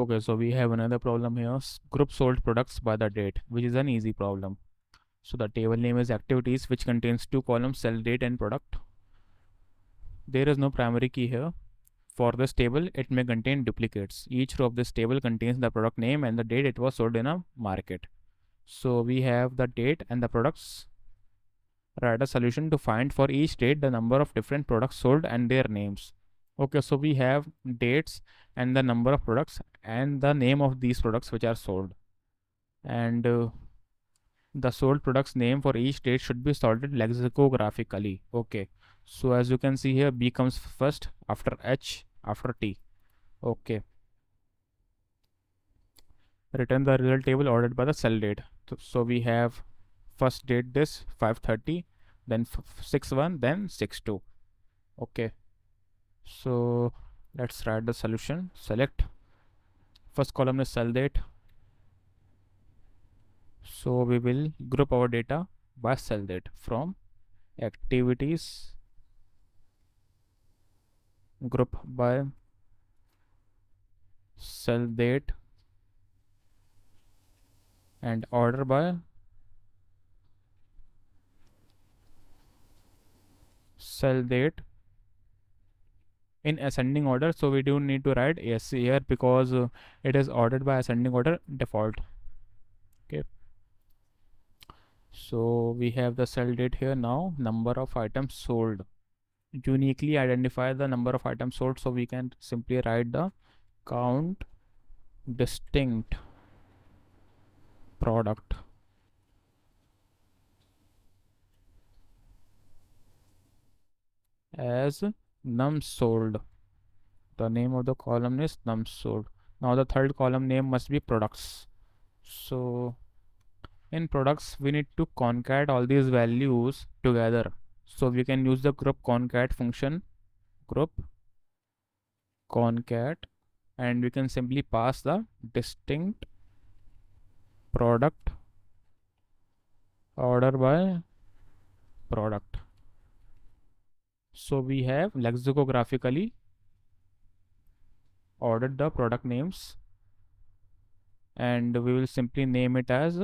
Okay, so we have another problem here. Group sold products by the date, which is an easy problem. So the table name is activities, which contains two columns, sell date and product. There is no primary key here. For this table, it may contain duplicates. Each row of this table contains the product name and the date it was sold in a market. So we have the date and the products. Write a solution to find for each date the number of different products sold and their names. Okay, so we have dates and the number of products and the name of these products which are sold. And the sold products name for each date should be sorted lexicographically. Okay, so as you can see here, B comes first, after H, after T. Okay, return the result table ordered by the sell date. So we have first date this 5:30, then 6:1, then 6:2. Okay, so let's write the solution. Select first column is sell date, so we will group our data by sell date from activities, group by sell date, and order by sell date in ascending order. So we don't need to write S here because it is ordered by ascending order default. Okay, so we have the sell date here. Now number of items sold, uniquely identify the number of items sold, so we can simply write the count distinct product as num sold. The name of the column is num sold. Now the third column name must be products. So in products we need to concat all these values together. So we can use the group concat function, group concat, and we can simply pass the distinct product order by product. So we have lexicographically ordered the product names, and we will simply name it as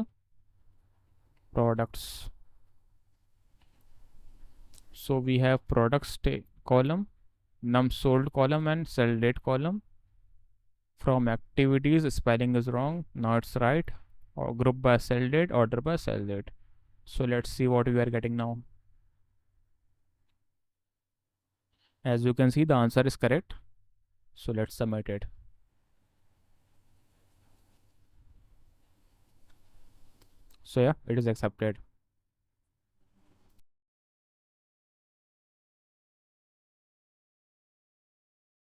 products. So we have products column, num sold column, and sell date column. From activities, spelling is wrong, now it's right. Or group by sell date, order by sell date. So let's see what we are getting now. As you can see, the answer is correct. So let's submit it. So yeah, it is accepted.